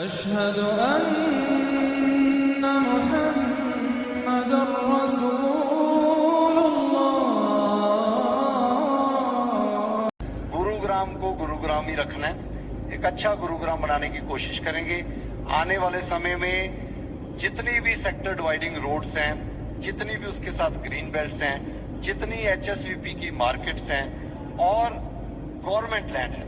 अशहदु अन्ना मुहम्मदुर रसूलुल्लाह। गुरुग्राम को गुरुग्राम ही रखना है, एक अच्छा गुरुग्राम बनाने की कोशिश करेंगे। आने वाले समय में जितनी भी सेक्टर डिवाइडिंग रोड्स हैं, जितनी भी उसके साथ ग्रीन बेल्ट्स हैं, जितनी HSVP की मार्केट्स हैं और गवर्नमेंट लैंड है,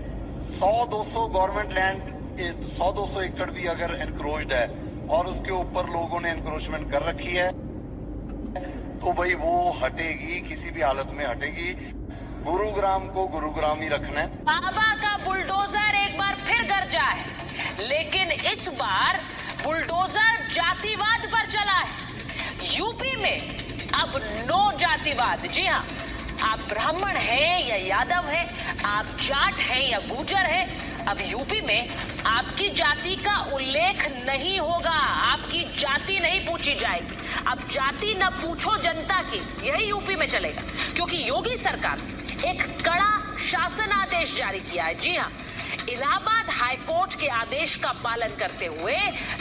100-200 गवर्नमेंट लैंड 100-200 एकड़ भी अगर एनक्रोच्ड है और उसके ऊपर लोगों ने एनक्रोचमेंट कर रखी है तो भाई वो हटेगी, किसी भी हालत में हटेगी। गुरुग्राम को गुरुग्राम ही रखना है। बाबा का बुलडोजर एक बार फिर गरजा है, लेकिन इस बार बुलडोजर जातिवाद पर चला है। यूपी में अब नो जातिवाद। जी हाँ, आप ब्राह्मण हैं या यादव हैं, आप जाट हैं या गुर्जर हैं, अब यूपी में आपकी जाति का उल्लेख नहीं होगा, आपकी जाति नहीं पूछी जाएगी। अब जाति न पूछो जनता की, यही यूपी में चलेगा, क्योंकि योगी सरकार एक कड़ा शासन आदेश जारी किया है। जी हाँ, इलाहाबाद हाईकोर्ट के आदेश का पालन करते हुए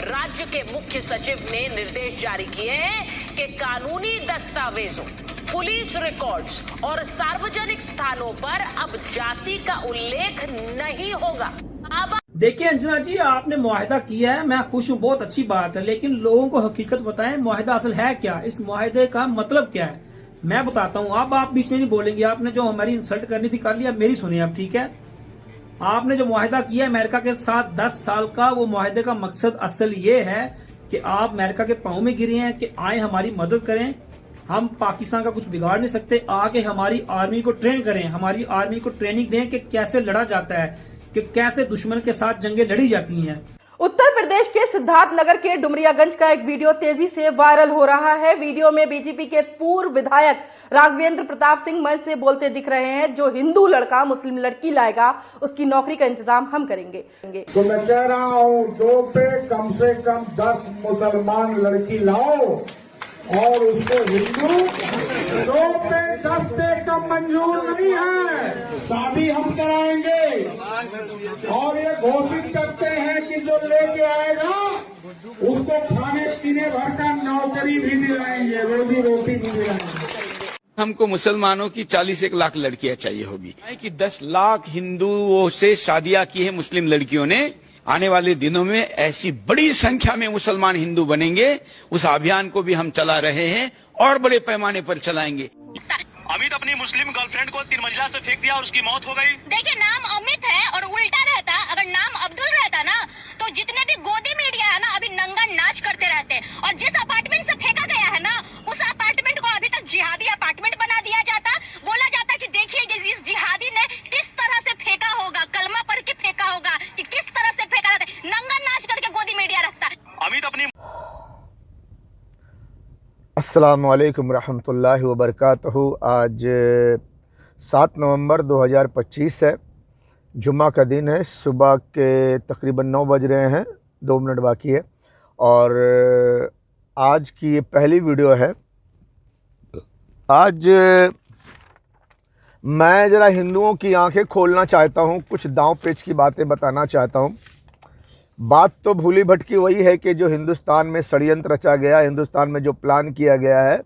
राज्य के मुख्य सचिव ने निर्देश जारी किए हैं कि कानूनी दस्तावेजों, पुलिस रिकॉर्ड्स और सार्वजनिक स्थानों पर अब जाति का उल्लेख नहीं होगा। देखिए अंजना जी, आपने मुआहिदा किया है, मैं खुश हूँ, बहुत अच्छी बात है, लेकिन लोगों को हकीकत बताएं, मुआहिदा असल है क्या, इस मुआहिदे का मतलब क्या है। मैं बताता हूँ, अब आप बीच में नहीं बोलेंगे। आपने जो हमारी इंसल्ट करनी थी कर लिया, मेरी सुनिए आप, ठीक है। आपने जो मुआहिदा किया अमेरिका के साथ 10 साल का, वो मुआहिदे का मकसद असल ये है कि आप अमेरिका के पांव में गिरे हैं कि आए हमारी मदद करें, हम पाकिस्तान का कुछ बिगाड़ नहीं सकते, आके हमारी आर्मी को ट्रेन करें, हमारी आर्मी को ट्रेनिंग दें कि कैसे लड़ा जाता है, कि कैसे दुश्मन के साथ जंगें लड़ी जाती हैं। उत्तर प्रदेश के सिद्धार्थनगर के डुमरियागंज का एक वीडियो तेजी से वायरल हो रहा है। वीडियो में बीजेपी के पूर्व विधायक राघवेंद्र प्रताप सिंह मंच से बोलते दिख रहे हैं, जो हिंदू लड़का मुस्लिम लड़की लाएगा उसकी नौकरी का इंतजाम हम करेंगे। तो मैं कह रहा हूँ, 2 पे कम से कम 10 मुसलमान लड़की लाओ और उसको हिंदू, 2 पे 10 से कम मंजूर नहीं है, शादी हम कराएंगे और ये घोषित करते हैं कि जो लेके आएगा उसको खाने पीने भर का नौकरी भी दिलाएंगे, रोजी रोटी भी दिलाएंगे। हमको मुसलमानों की 40-1 लाख लड़कियां चाहिए होगी कि 10 लाख हिंदुओं से शादियां की है मुस्लिम लड़कियों ने। आने वाले दिनों में ऐसी बड़ी संख्या में मुसलमान हिंदू बनेंगे, उस अभियान को भी हम चला रहे हैं और बड़े पैमाने पर चलाएंगे। अमित अपनी मुस्लिम गर्लफ्रेंड को 3 मंजिला से फेंक दिया और उसकी मौत हो गई। देखिए, नाम अमित है और उल्टा रहता, अगर नाम अब्दुल रहता ना तो जितने भी गोदी मीडिया है ना अभी नंगा नाच करते रहते, और जिस अपार्टमेंट से फेंका गया है ना उस अपार्टमेंट को अभी तक जिहादी अपार्टमेंट बना दिया जाता। बोला जाता कि देखिए इस जिहादी ने किस तरह से फेंका होगा, कलमा पढ़ के फेंका होगा कि किस तरह से फेंका रहता, नंगा नाच करके गोदी मीडिया रखता। अमित अपनी अस्सलामु अलैकुम रहमतुल्लाहि व बरकातहू। आज 7 नवंबर 2025 है, जुम्मा का दिन है। सुबह के तकरीबन 9 बज रहे हैं, 2 मिनट बाकी है और आज की ये पहली वीडियो है। आज मैं ज़रा हिंदुओं की आंखें खोलना चाहता हूँ, कुछ दांव पेच की बातें बताना चाहता हूँ। बात तो भूली भटकी वही है कि जो हिंदुस्तान में षड्यंत्र रचा गया, हिंदुस्तान में जो प्लान किया गया है,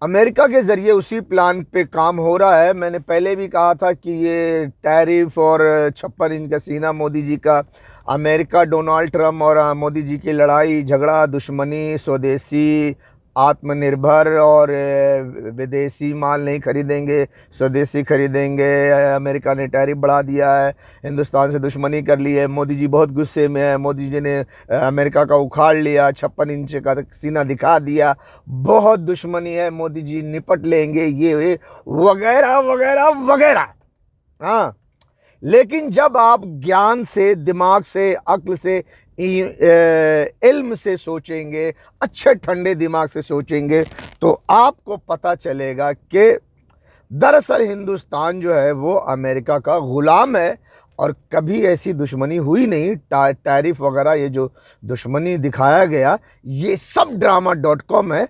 अमेरिका के ज़रिए उसी प्लान पे काम हो रहा है। मैंने पहले भी कहा था कि ये टैरिफ और 56 इंच का सीना मोदी जी का, अमेरिका डोनाल्ड ट्रम्प और मोदी जी की लड़ाई झगड़ा, दुश्मनी, स्वदेशी, आत्मनिर्भर और विदेशी माल नहीं खरीदेंगे, स्वदेशी खरीदेंगे। अमेरिका ने टैरिफ बढ़ा दिया है, हिंदुस्तान से दुश्मनी कर ली है। मोदी जी बहुत गुस्से में है, मोदी जी ने अमेरिका का उखाड़ लिया, 56 इंच का सीना दिखा दिया, बहुत दुश्मनी है, मोदी जी निपट लेंगे, ये वगैरह वगैरह वगैरह। हाँ, लेकिन जब आप ज्ञान से, दिमाग से, अक्ल से, इल्म से सोचेंगे, अच्छे ठंडे दिमाग से सोचेंगे, तो आपको पता चलेगा कि दरअसल हिंदुस्तान जो है वो अमेरिका का ग़ुलाम है और कभी ऐसी दुश्मनी हुई नहीं। टैरिफ वगैरह ये जो दुश्मनी दिखाया गया, ये सब ड्रामा.com है,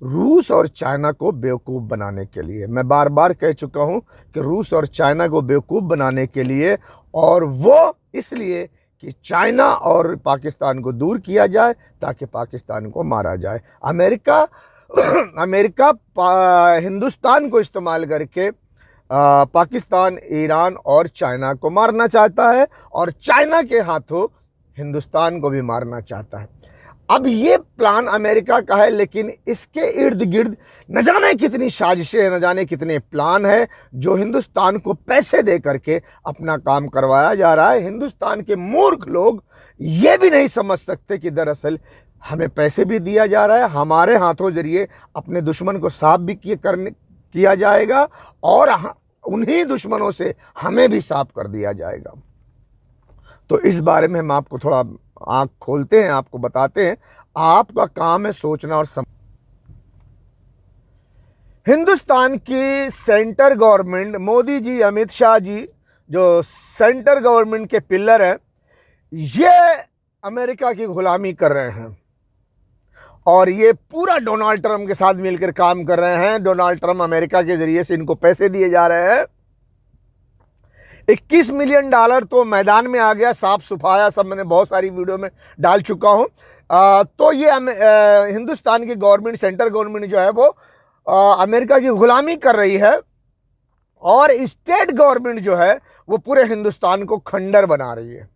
रूस और चाइना को बेवकूफ़ बनाने के लिए। मैं बार बार कह चुका हूँ कि रूस और चाइना को बेवकूफ़ बनाने के लिए, और वो इसलिए कि चाइना और पाकिस्तान को दूर किया जाए ताकि पाकिस्तान को मारा जाए। अमेरिका हिंदुस्तान को इस्तेमाल करके पाकिस्तान, ईरान और चाइना को मारना चाहता है और चाइना के हाथों हिंदुस्तान को भी मारना चाहता है। अब ये प्लान अमेरिका का है, लेकिन इसके इर्द गिर्द न जाने कितनी साजिशें, न जाने कितने प्लान है जो हिंदुस्तान को पैसे दे करके अपना काम करवाया जा रहा है। हिंदुस्तान के मूर्ख लोग ये भी नहीं समझ सकते कि दरअसल हमें पैसे भी दिया जा रहा है, हमारे हाथों जरिए अपने दुश्मन को साफ भी किया जाएगा और उन्हीं दुश्मनों से हमें भी साफ कर दिया जाएगा। तो इस बारे में हम आपको थोड़ा आंख खोलते हैं, आपको बताते हैं। आपका काम है सोचना और हिंदुस्तान की सेंटर गवर्नमेंट, मोदी जी, अमित शाह जी जो सेंटर गवर्नमेंट के पिलर हैं, ये अमेरिका की गुलामी कर रहे हैं और ये पूरा डोनाल्ड ट्रंप के साथ मिलकर काम कर रहे हैं। डोनाल्ड ट्रंप अमेरिका के जरिए से इनको पैसे दिए जा रहे हैं। $21 मिलियन तो मैदान में आ गया, साफ सुफाया, सब मैंने बहुत सारी वीडियो में डाल चुका हूं। तो ये हिंदुस्तान की गवर्नमेंट, सेंटर गवर्नमेंट जो है वो अमेरिका की गुलामी कर रही है और स्टेट गवर्नमेंट जो है वो पूरे हिंदुस्तान को खंडर बना रही है।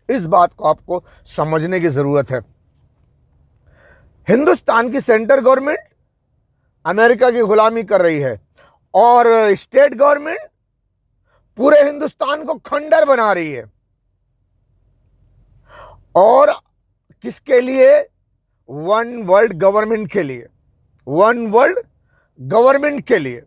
इस बात को आपको समझने की जरूरत है। हिंदुस्तान की सेंटर गवर्नमेंट अमेरिका की गुलामी कर रही है और स्टेट गवर्नमेंट पूरे हिंदुस्तान को खंडर बना रही है। और किसके लिए? वन वर्ल्ड गवर्नमेंट के लिए, वन वर्ल्ड गवर्नमेंट के लिए,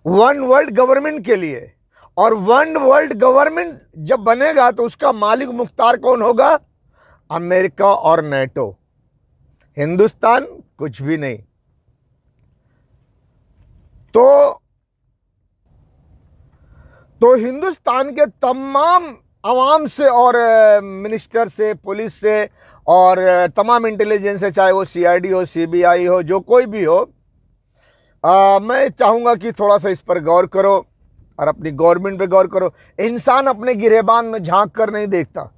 वन वर्ल्ड गवर्नमेंट के लिए। और वन वर्ल्ड गवर्नमेंट जब बनेगा तो उसका मालिक मुख्तार कौन होगा? अमेरिका और नेटो। हिंदुस्तान कुछ भी नहीं। तो हिंदुस्तान के तमाम आवाम से और मिनिस्टर से, पुलिस से और तमाम इंटेलिजेंस से, चाहे वो सीआईडी हो, सीबीआई हो, जो कोई भी हो, मैं चाहूँगा कि थोड़ा सा इस पर गौर करो और अपनी गवर्नमेंट पे गौर करो। इंसान अपने गिरेबान में झांक कर नहीं देखता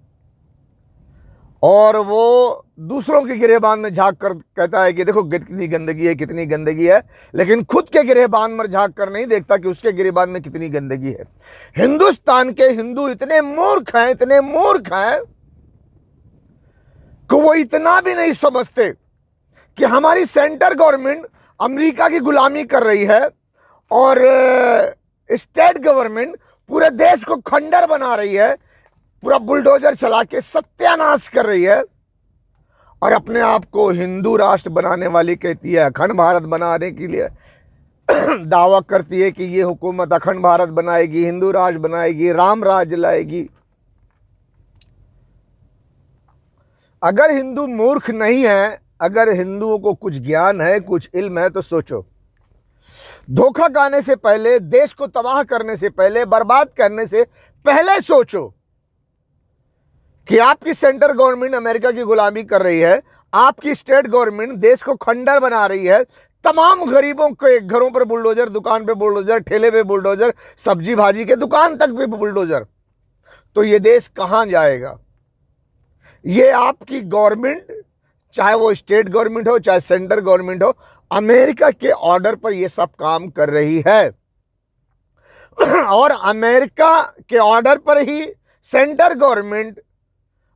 और वो दूसरों के गिरेबान में झांक कर कहता है कि देखो कितनी गंदगी है, कितनी गंदगी है, लेकिन खुद के गिरेबान में झांक कर नहीं देखता कि उसके गिरेबान में कितनी गंदगी है। हिंदुस्तान के हिंदू इतने मूर्ख हैं, इतने मूर्ख हैं कि वो इतना भी नहीं समझते कि हमारी सेंटर गवर्नमेंट अमेरिका की गुलामी कर रही है और स्टेट गवर्नमेंट पूरे देश को खंडर बना रही है, पूरा बुलडोजर चला के सत्यानाश कर रही है और अपने आप को हिंदू राष्ट्र बनाने वाली कहती है, अखंड भारत बनाने के लिए दावा करती है कि ये हुकूमत अखंड भारत बनाएगी, हिंदू राष्ट्र बनाएगी, राम राज्य लाएगी। अगर हिंदू मूर्ख नहीं है, अगर हिंदुओं को कुछ ज्ञान है, कुछ इल्म है, तो सोचो, धोखा खाने से पहले, देश को तबाह करने से पहले, बर्बाद करने से पहले सोचो कि आपकी सेंटर गवर्नमेंट अमेरिका की गुलामी कर रही है, आपकी स्टेट गवर्नमेंट देश को खंडर बना रही है, तमाम गरीबों के घरों पर बुलडोजर, दुकान पे बुलडोजर, ठेले पे बुलडोजर, सब्जी भाजी के दुकान तक पे बुलडोजर, तो ये देश कहां जाएगा? ये आपकी गवर्नमेंट, चाहे वो स्टेट गवर्नमेंट हो, चाहे सेंटर गवर्नमेंट हो, अमेरिका के ऑर्डर पर ये सब काम कर रही है और अमेरिका के ऑर्डर पर ही सेंटर गवर्नमेंट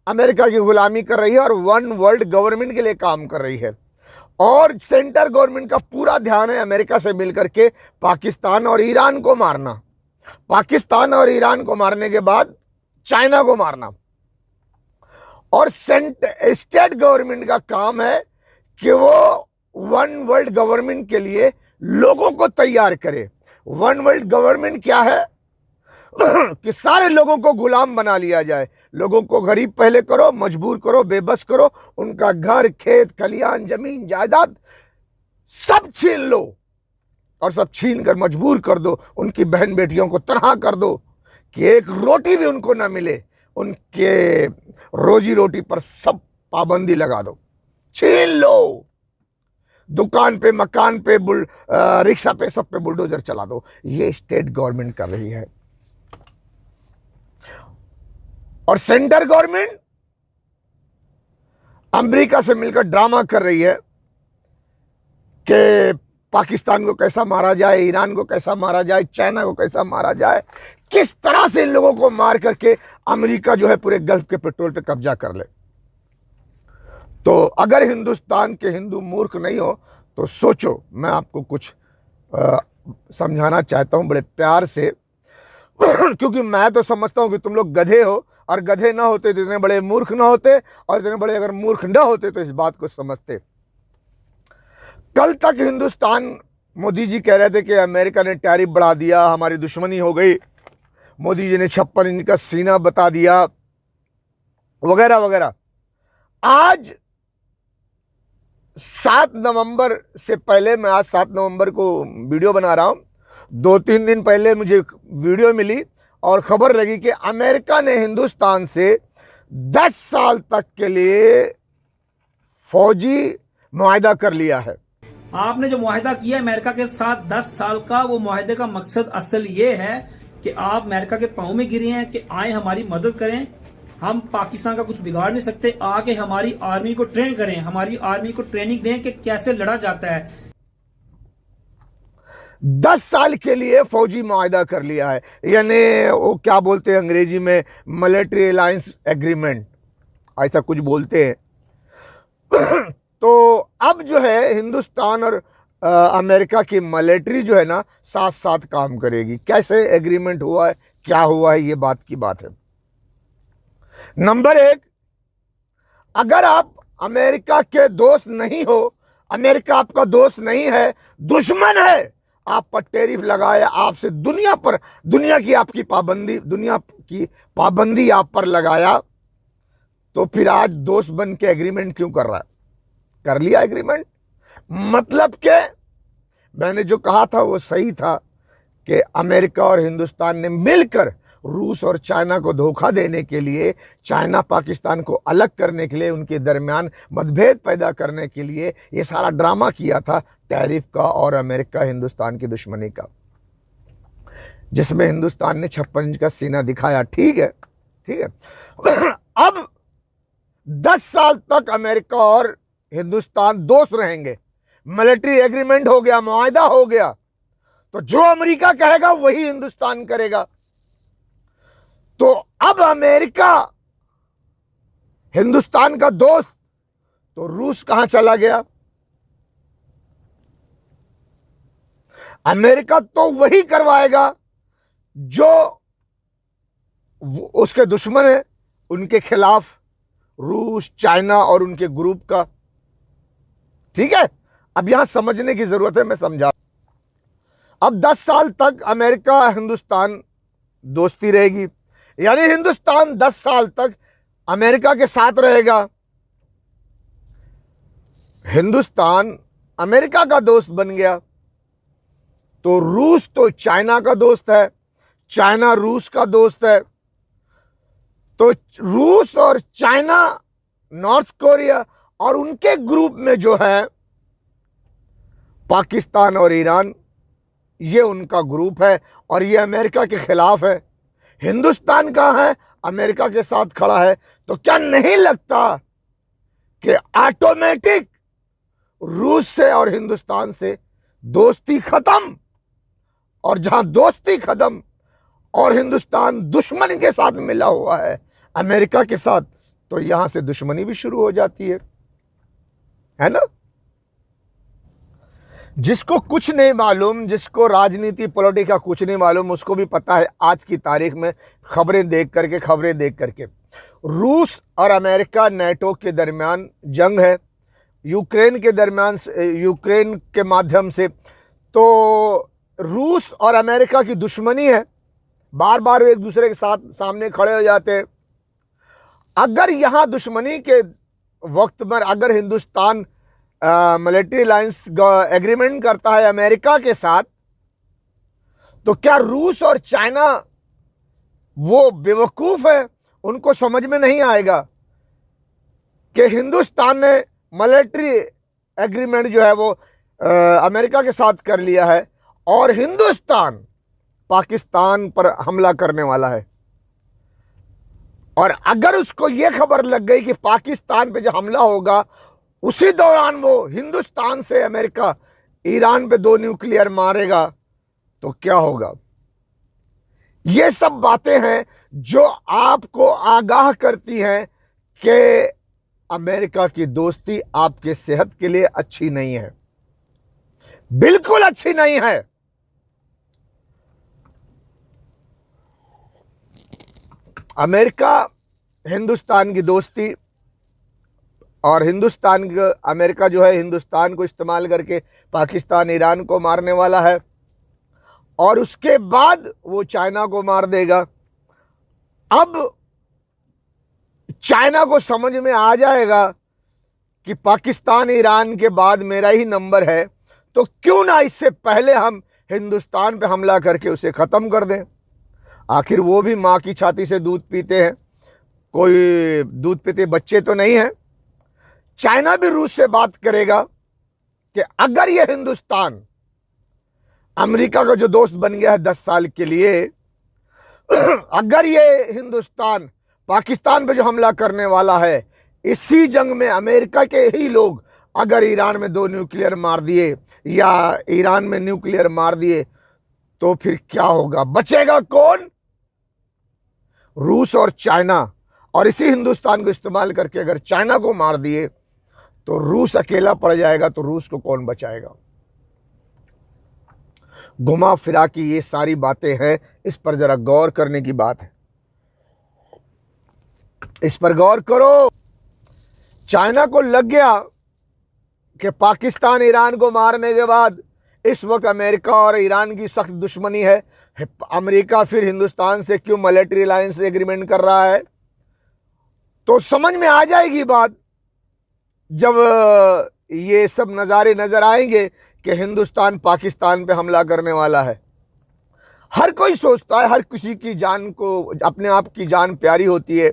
अमेरिका की गुलामी कर रही है और वन वर्ल्ड गवर्नमेंट के लिए काम कर रही है। और सेंटर गवर्नमेंट का पूरा ध्यान है अमेरिका से मिलकर के पाकिस्तान और ईरान को मारना, पाकिस्तान और ईरान को मारने के बाद चाइना को मारना। और स्टेट गवर्नमेंट का काम है कि वो वन वर्ल्ड गवर्नमेंट के लिए लोगों को तैयार करे। वन वर्ल्ड गवर्नमेंट क्या है? कि सारे लोगों को गुलाम बना लिया जाए, लोगों को गरीब पहले करो, मजबूर करो, बेबस करो, उनका घर, खेत, खलियान, जमीन, जायदाद सब छीन लो और सब छीन कर मजबूर कर दो, उनकी बहन बेटियों को तनहा कर दो कि एक रोटी भी उनको ना मिले, उनके रोजी रोटी पर सब पाबंदी लगा दो, छीन लो, दुकान पे, मकान पे, रिक्शा पे, सब पे बुलडोजर चला दो। ये स्टेट गवर्नमेंट कर रही है और सेंटर गवर्नमेंट अमेरिका से मिलकर ड्रामा कर रही है कि पाकिस्तान को कैसा मारा जाए, ईरान को कैसा मारा जाए, चाइना को कैसा मारा जाए, किस तरह से इन लोगों को मार करके अमेरिका जो है पूरे गल्फ के पेट्रोल पे कब्जा कर ले। तो अगर हिंदुस्तान के हिंदू मूर्ख नहीं हो तो सोचो, मैं आपको कुछ समझाना चाहता हूं बड़े प्यार से क्योंकि मैं तो समझता हूं कि तुम लोग गधे हो, और गधे ना होते तो इतने बड़े मूर्ख ना होते, और इतने बड़े अगर मूर्ख ना होते तो इस बात को समझते। कल तक हिंदुस्तान, मोदी जी कह रहे थे कि अमेरिका ने टैरिफ बढ़ा दिया, हमारी दुश्मनी हो गई, मोदी जी ने 56 इंच का सीना बता दिया, वगैरह वगैरह। आज 7 नवंबर से पहले, मैं आज 7 नवंबर को वीडियो बना रहा हूं, 2-3 दिन पहले मुझे वीडियो मिली और खबर लगी कि अमेरिका ने हिंदुस्तान से 10 साल तक के लिए फौजी मुआहदा कर लिया है। आपने जो मुआहदा किया अमेरिका के साथ 10 साल का, वो मुआहदे का मकसद असल ये है कि आप अमेरिका के पांव में गिरे हैं कि आए हमारी मदद करें, हम पाकिस्तान का कुछ बिगाड़ नहीं सकते, आके हमारी आर्मी को ट्रेन करें, हमारी आर्मी को ट्रेनिंग दें कि कैसे लड़ा जाता है। 10 साल के लिए फौजी मुआहदा कर लिया है, यानी वो क्या बोलते हैं अंग्रेजी में, मिलिट्री अलायंस एग्रीमेंट, ऐसा कुछ बोलते हैं। तो अब जो है हिंदुस्तान और अमेरिका की मिलिट्री जो है ना साथ साथ काम करेगी। कैसे एग्रीमेंट हुआ है, क्या हुआ है, ये बात की बात है। नंबर 1, अगर आप अमेरिका के दोस्त नहीं हो, अमेरिका आपका दोस्त नहीं है, दुश्मन है, आप पर टैरिफ लगाया, आपसे दुनिया की आपकी पाबंदी, दुनिया की पाबंदी आप पर लगाया, तो फिर आज दोस्त बन के एग्रीमेंट क्यों कर रहा है? कर लिया एग्रीमेंट, मतलब के मैंने जो कहा था वो सही था कि अमेरिका और हिंदुस्तान ने मिलकर रूस और चाइना को धोखा देने के लिए, चाइना पाकिस्तान को अलग करने के लिए, उनके दरमियान मतभेद पैदा करने के लिए ये सारा ड्रामा किया था टैरिफ का और अमेरिका हिंदुस्तान की दुश्मनी का, जिसमें हिंदुस्तान ने 56 इंच का सीना दिखाया। ठीक है, ठीक है। अब 10 साल तक अमेरिका और हिंदुस्तान दोस्त रहेंगे, मिलिट्री एग्रीमेंट हो गया, मुआहदा हो गया, तो जो अमेरिका कहेगा वही हिंदुस्तान करेगा। तो अब अमेरिका हिंदुस्तान का दोस्त, तो रूस कहां चला गया? अमेरिका तो वही करवाएगा जो उसके दुश्मन है, उनके खिलाफ रूस, चाइना और उनके ग्रुप का। ठीक है, अब यहां समझने की जरूरत है, मैं समझा। अब 10 साल तक अमेरिका हिंदुस्तान दोस्ती रहेगी, यानी हिंदुस्तान 10 साल तक अमेरिका के साथ रहेगा। हिंदुस्तान अमेरिका का दोस्त बन गया, तो रूस तो चाइना का दोस्त है, चाइना रूस का दोस्त है, तो रूस और चाइना, नॉर्थ कोरिया और उनके ग्रुप में जो है पाकिस्तान और ईरान, ये उनका ग्रुप है और ये अमेरिका के खिलाफ है। हिंदुस्तान कहाँ है? अमेरिका के साथ खड़ा है। तो क्या नहीं लगता कि ऑटोमेटिक रूस से और हिंदुस्तान से दोस्ती खत्म, और जहां दोस्ती खत्म और हिंदुस्तान दुश्मन के साथ मिला हुआ है अमेरिका के साथ, तो यहां से दुश्मनी भी शुरू हो जाती है ना। जिसको कुछ नहीं मालूम, जिसको राजनीति पॉलिटिका कुछ नहीं मालूम, उसको भी पता है आज की तारीख में खबरें देख करके रूस और अमेरिका नेटो के दरमियान जंग है, यूक्रेन के दरमियान, यूक्रेन के माध्यम से, तो रूस और अमेरिका की दुश्मनी है, बार बार एक दूसरे के साथ सामने खड़े हो जाते हैं। अगर यहां दुश्मनी के वक्त में अगर हिंदुस्तान मिलिट्री अलायंस एग्रीमेंट करता है अमेरिका के साथ, तो क्या रूस और चाइना वो बेवकूफ है? उनको समझ में नहीं आएगा कि हिंदुस्तान ने मिलिट्री एग्रीमेंट जो है वो अमेरिका के साथ कर लिया है और हिंदुस्तान पाकिस्तान पर हमला करने वाला है। और अगर उसको ये खबर लग गई कि पाकिस्तान पे जो हमला होगा उसी दौरान वो हिंदुस्तान से अमेरिका ईरान पे 2 न्यूक्लियर मारेगा, तो क्या होगा? ये सब बातें हैं जो आपको आगाह करती हैं कि अमेरिका की दोस्ती आपके सेहत के लिए अच्छी नहीं है, बिल्कुल अच्छी नहीं है। अमेरिका हिंदुस्तान की दोस्ती और अमेरिका जो है हिंदुस्तान को इस्तेमाल करके पाकिस्तान ईरान को मारने वाला है और उसके बाद वो चाइना को मार देगा। अब चाइना को समझ में आ जाएगा कि पाकिस्तान ईरान के बाद मेरा ही नंबर है, तो क्यों ना इससे पहले हम हिंदुस्तान पे हमला करके उसे खत्म कर दें। आखिर वो भी मां की छाती से दूध पीते हैं, कोई दूध पीते बच्चे तो नहीं हैं। चाइना भी रूस से बात करेगा कि अगर ये हिंदुस्तान अमेरिका का जो दोस्त बन गया है 10 साल के लिए, अगर ये हिंदुस्तान पाकिस्तान पे जो हमला करने वाला है, इसी जंग में अमेरिका के ही लोग अगर ईरान में 2 न्यूक्लियर मार दिए या ईरान में न्यूक्लियर मार दिए, तो फिर क्या होगा? बचेगा कौन? रूस और चाइना। और इसी हिंदुस्तान को इस्तेमाल करके अगर चाइना को मार दिए तो रूस अकेला पड़ जाएगा, तो रूस को कौन बचाएगा? घुमा फिरा की ये सारी बातें हैं, इस पर जरा गौर करने की बात है। इस पर गौर करो। चाइना को लग गया कि पाकिस्तान ईरान को मारने के बाद इस वक्त अमेरिका और ईरान की सख्त दुश्मनी है, अमेरिका फिर हिंदुस्तान से क्यों मिलिट्री अलायंस एग्रीमेंट कर रहा है, तो समझ में आ जाएगी बात जब ये सब नज़ारे नजर आएंगे कि हिंदुस्तान पाकिस्तान पे हमला करने वाला है। हर कोई सोचता है, हर किसी की जान को अपने आप की जान प्यारी होती है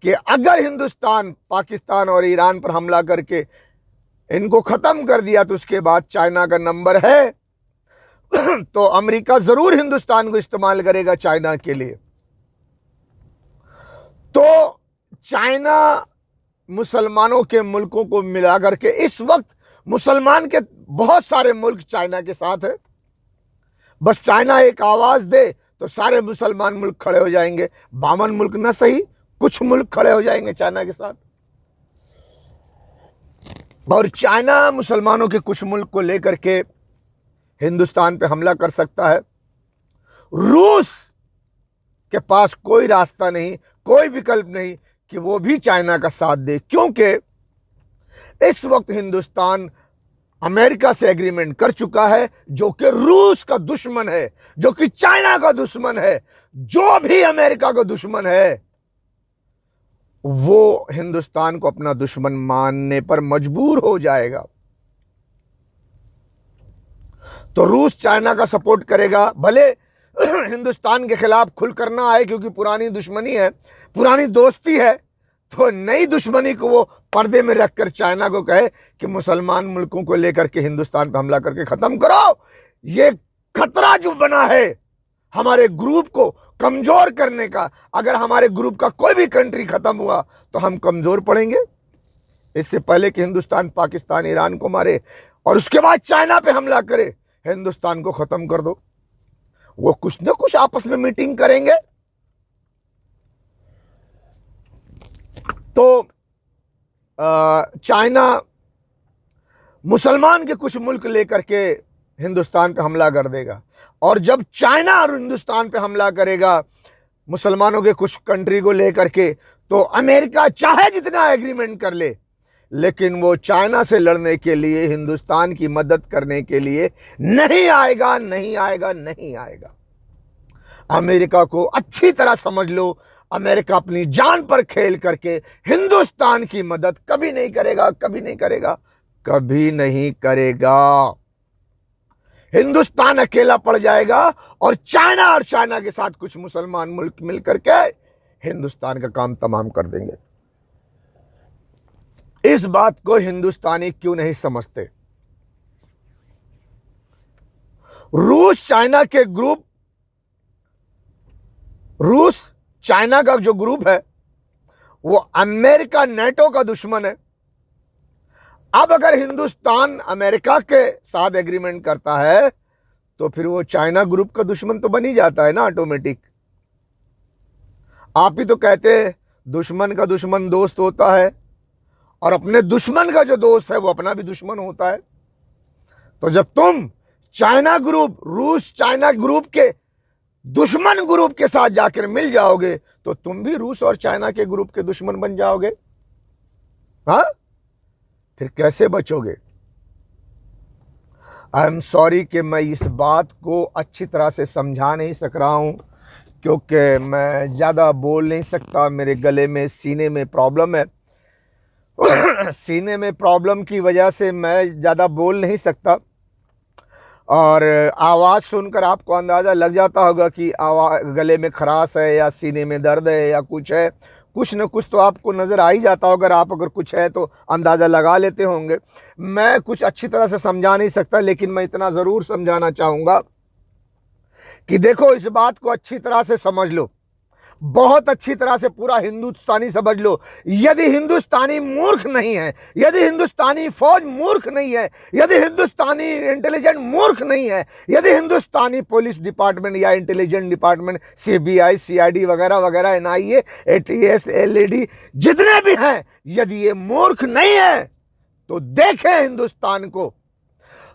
कि अगर हिंदुस्तान पाकिस्तान और ईरान पर हमला करके इनको खत्म कर दिया तो उसके बाद चाइना का नंबर है, तो अमेरिका जरूर हिंदुस्तान को इस्तेमाल करेगा चाइना के लिए। तो चाइना मुसलमानों के मुल्कों को मिला करके इस वक्त मुसलमान के बहुत सारे मुल्क चाइना के साथ है। बस चाइना एक आवाज दे तो सारे मुसलमान मुल्क खड़े हो जाएंगे। 52 मुल्क ना सही, कुछ मुल्क खड़े हो जाएंगे चाइना के साथ। और चाइना मुसलमानों के कुछ मुल्क को लेकर के हिंदुस्तान पे हमला कर सकता है। रूस के पास कोई रास्ता नहीं, कोई विकल्प नहीं कि वो भी चाइना का साथ दे, क्योंकि इस वक्त हिंदुस्तान अमेरिका से एग्रीमेंट कर चुका है, जो कि रूस का दुश्मन है, जो कि चाइना का दुश्मन है। जो भी अमेरिका का दुश्मन है वो हिंदुस्तान को अपना दुश्मन मानने पर मजबूर हो जाएगा। तो रूस चाइना का सपोर्ट करेगा, भले हिंदुस्तान के खिलाफ खुल कर ना आए, क्योंकि पुरानी दुश्मनी है, पुरानी दोस्ती है। तो नई दुश्मनी को वो पर्दे में रखकर चाइना को कहे कि मुसलमान मुल्कों को लेकर के हिंदुस्तान पर हमला करके खत्म करो। ये खतरा जो बना है हमारे ग्रुप को कमजोर करने का, अगर हमारे ग्रुप का कोई भी कंट्री खत्म हुआ तो हम कमजोर पड़ेंगे। इससे पहले कि हिंदुस्तान पाकिस्तान ईरान को मारे और उसके बाद चाइना पे हमला करे, हिंदुस्तान को खत्म कर दो। वो कुछ ना कुछ आपस में मीटिंग करेंगे। तो चाइना मुसलमान के कुछ मुल्क लेकर के हिंदुस्तान पे हमला कर देगा, और जब चाइना और हिंदुस्तान पे हमला करेगा मुसलमानों के कुछ कंट्री को लेकर के, तो अमेरिका चाहे जितना एग्रीमेंट कर ले, लेकिन वो चाइना से लड़ने के लिए, हिंदुस्तान की मदद करने के लिए नहीं आएगा, नहीं आएगा, नहीं आएगा। अमेरिका को अच्छी तरह समझ लो, अमेरिका अपनी जान पर खेल करके हिंदुस्तान की मदद कभी नहीं करेगा, कभी नहीं करेगा, कभी नहीं करेगा। हिंदुस्तान अकेला पड़ जाएगा और चाइना के साथ कुछ मुसलमान मुल्क मिलकर के हिंदुस्तान का काम तमाम कर देंगे। इस बात को हिंदुस्तानी क्यों नहीं समझते? रूस चाइना का जो ग्रुप है वो अमेरिका नेटो का दुश्मन है। अब अगर हिंदुस्तान अमेरिका के साथ एग्रीमेंट करता है तो फिर वो चाइना ग्रुप का दुश्मन तो बन ही जाता है ना ऑटोमेटिक। आप ही तो कहते हैं दुश्मन का दुश्मन दोस्त होता है, और अपने दुश्मन का जो दोस्त है वो अपना भी दुश्मन होता है। तो जब तुम चाइना ग्रुप, रूस चाइना ग्रुप के दुश्मन ग्रुप के साथ जाकर मिल जाओगे तो तुम भी रूस और चाइना के ग्रुप के दुश्मन बन जाओगे। हाँ, फिर कैसे बचोगे? आई एम सॉरी कि मैं इस बात को अच्छी तरह से समझा नहीं सक रहा हूं, क्योंकि मैं ज़्यादा बोल नहीं सकता। मेरे गले में, सीने में प्रॉब्लम है। सीने में प्रॉब्लम की वजह से मैं ज़्यादा बोल नहीं सकता, और आवाज़ सुनकर आपको अंदाज़ा लग जाता होगा कि गले में खराश है या सीने में दर्द है या कुछ है। कुछ न कुछ तो आपको नज़र आ ही जाता होगा। आप अगर कुछ है तो अंदाज़ा लगा लेते होंगे। मैं कुछ अच्छी तरह से समझा नहीं सकता, लेकिन मैं इतना ज़रूर समझाना चाहूँगा कि देखो, इस बात को अच्छी तरह से समझ लो, बहुत अच्छी तरह से पूरा हिंदुस्तानी समझ लो। यदि हिंदुस्तानी मूर्ख नहीं है, यदि हिंदुस्तानी फौज मूर्ख नहीं है, यदि हिंदुस्तानी इंटेलिजेंट मूर्ख नहीं है, यदि हिंदुस्तानी पुलिस डिपार्टमेंट या इंटेलिजेंट डिपार्टमेंट, सीबीआई, सीआईडी वगैरह वगैरह, एनआईए, एटीएस, एलईडी जितने भी हैं, यदि ये मूर्ख नहीं है तो देखें हिंदुस्तान को,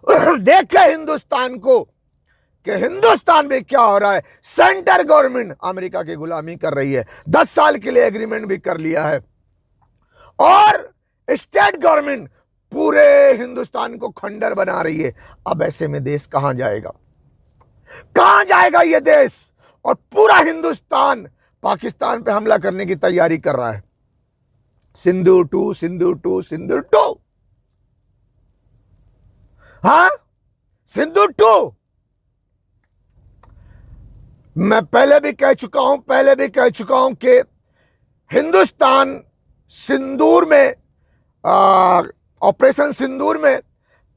देखें हिंदुस्तान को कि हिंदुस्तान में क्या हो रहा है। सेंटर गवर्नमेंट अमेरिका की गुलामी कर रही है, 10 साल के लिए एग्रीमेंट भी कर लिया है, और स्टेट गवर्नमेंट पूरे हिंदुस्तान को खंडर बना रही है। अब ऐसे में देश कहां जाएगा? कहां जाएगा ये देश? और पूरा हिंदुस्तान पाकिस्तान पे हमला करने की तैयारी कर रहा है। सिंदूर 2, सिंदूर 2, सिंदूर 2। हाँ, सिंदूर 2। मैं पहले भी कह चुका हूं कि हिंदुस्तान सिंदूर में, ऑपरेशन सिंदूर में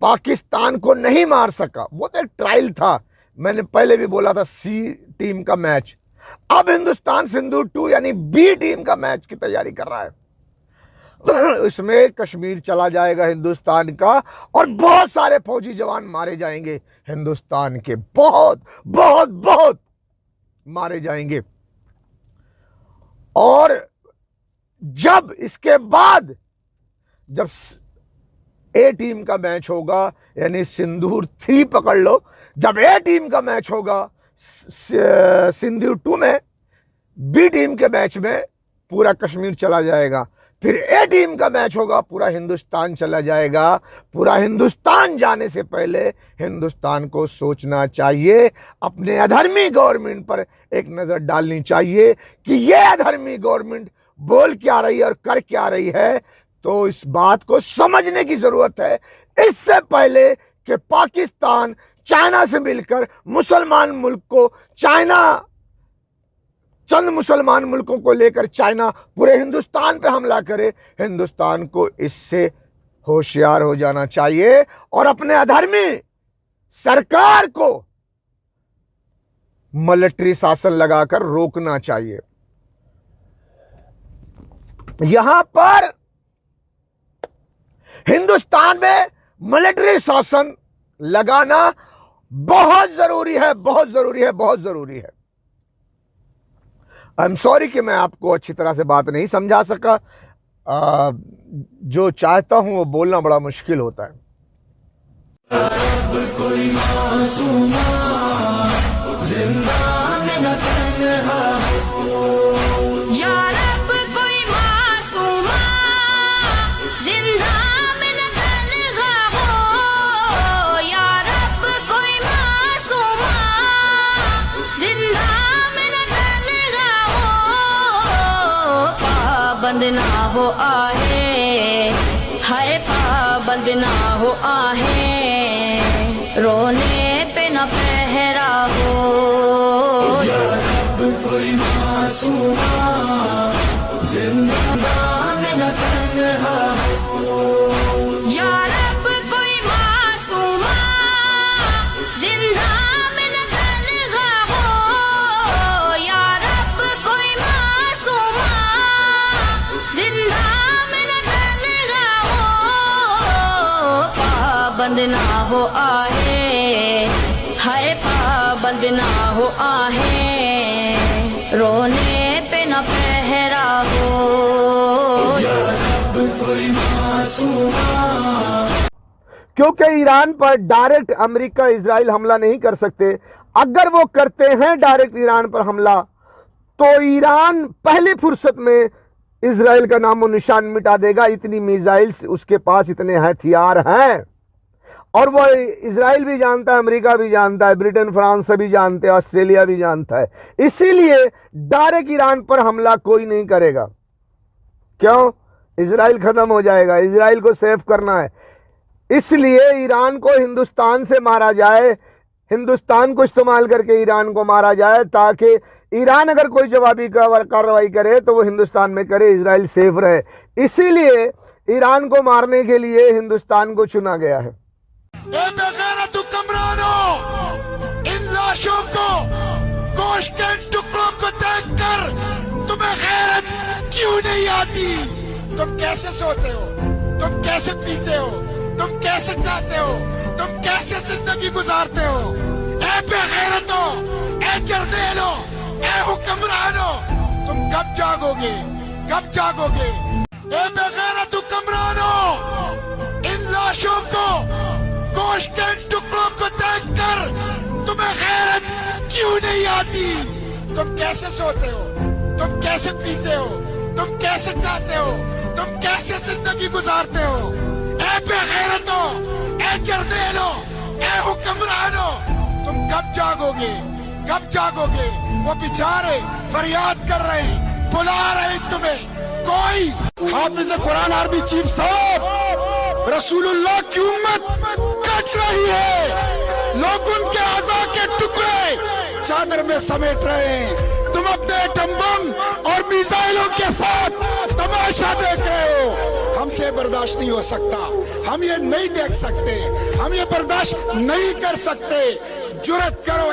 पाकिस्तान को नहीं मार सका। वो तो एक ट्रायल था, मैंने पहले भी बोला था, सी टीम का मैच। अब हिंदुस्तान सिंदूर 2 यानी बी टीम का मैच की तैयारी कर रहा है। इसमें कश्मीर चला जाएगा हिंदुस्तान का, और बहुत सारे फौजी जवान मारे जाएंगे हिंदुस्तान के, बहुत बहुत बहुत मारे जाएंगे। और जब इसके बाद जब ए टीम का मैच होगा, यानी सिंदूर 3 पकड़ लो, जब ए टीम का मैच होगा सिंदूर 2 में, बी टीम के मैच में पूरा कश्मीर चला जाएगा। फिर ए टीम का मैच होगा, पूरा हिंदुस्तान चला जाएगा। पूरा हिंदुस्तान जाने से पहले हिंदुस्तान को सोचना चाहिए, अपने अधर्मी गवर्नमेंट पर एक नज़र डालनी चाहिए कि ये अधर्मी गवर्नमेंट बोल क्या रही है और कर क्या रही है। तो इस बात को समझने की ज़रूरत है, इससे पहले कि पाकिस्तान चाइना से मिलकर मुसलमान मुल्क को, चंद मुसलमान मुल्कों को लेकर चाइना पूरे हिंदुस्तान पे हमला करे। हिंदुस्तान को इससे होशियार हो जाना चाहिए और अपने अधर्मी सरकार को मिलिट्री शासन लगाकर रोकना चाहिए। यहां पर हिंदुस्तान में मिलिट्री शासन लगाना बहुत जरूरी है, बहुत जरूरी है, बहुत जरूरी है। आई एम सॉरी कि मैं आपको अच्छी तरह से बात नहीं समझा सका। जो चाहता हूं वो बोलना बड़ा मुश्किल होता है। पाबंद ना हो आहे, हाय पाबंद ना हो आहे, रोने पे न पहरा हो। या रब कोई मासूमा जिंदा में न तन्हा हो, या रब कोई मासूमा जिंदा में न तन्हा हो, या रब कोई मासूमा पाबंद ना हो आहे, हाय पाबंद ना हो आहे, रोने पे न पहरा हो, या रब कोई मासूम। क्योंकि ईरान पर डायरेक्ट अमेरिका इजराइल हमला नहीं कर सकते। अगर वो करते हैं डायरेक्ट ईरान पर हमला तो ईरान पहले फुर्सत में इजराइल का नामो निशान मिटा देगा। इतनी मिसाइल्स उसके पास, इतने हथियार हैं, और वो इजराइल भी जानता है, अमेरिका भी जानता है, ब्रिटेन फ्रांस सभी जानते हैं, ऑस्ट्रेलिया भी जानता है। इसीलिए डायरेक्ट ईरान पर हमला कोई नहीं करेगा। क्यों? इजराइल खत्म हो जाएगा, इजराइल को सेव करना है। इसलिए ईरान को हिंदुस्तान से मारा जाए, हिंदुस्तान को इस्तेमाल करके ईरान को मारा जाए, ताकि ईरान अगर कोई जवाबी कार्रवाई करे तो वो हिंदुस्तान में करे, इजराइल सेफ रहे। इसीलिए ईरान को मारने के लिए हिंदुस्तान को चुना गया है। इन लाशों को, गोश्त के टुकड़ों को देखकर तुम्हें गैरत क्यों नहीं आती? तुम कैसे सोते हो? तुम कैसे पीते हो? तुम कैसे खाते हो? तुम कैसे जिंदगी गुजारते हो? ए बेगैरतो, ए जर्देलो, ए हुक्मरानो, तुम कब जागोगे? कब जागोगे? ए बेगैरत हुक्मरानो, इन लाशों को, गोश्त के टुकड़ों को देखकर तुम्हें गैरत क्यों नहीं आती? तुम कैसे सोते हो? तुम कैसे पीते हो? तुम कैसे खाते हो? तुम कैसे जिंदगी गुजारते हो? ए बेगैरतो, ए जर्देलो, ए हुक्मरानो, तुम कब जागोगे? कब जागोगे? वो बेचारे फरियाद कर रहे हैं, बुला रहे हैं तुम्हें। कोई हाफिज कुरान आर्मी चीफ साहब रसूलुल्लाह की उम्मत कट रही है, लोग उनके आज़ा के टुकड़े चादर में समेट रहे हैं। तुम अपने एटम बम और मिसाइलों के साथ तमाशा देख रहे हो। हमसे बर्दाश्त नहीं हो सकता, हम ये नहीं देख सकते, हम ये बर्दाश्त नहीं कर सकते। जुर्रत करो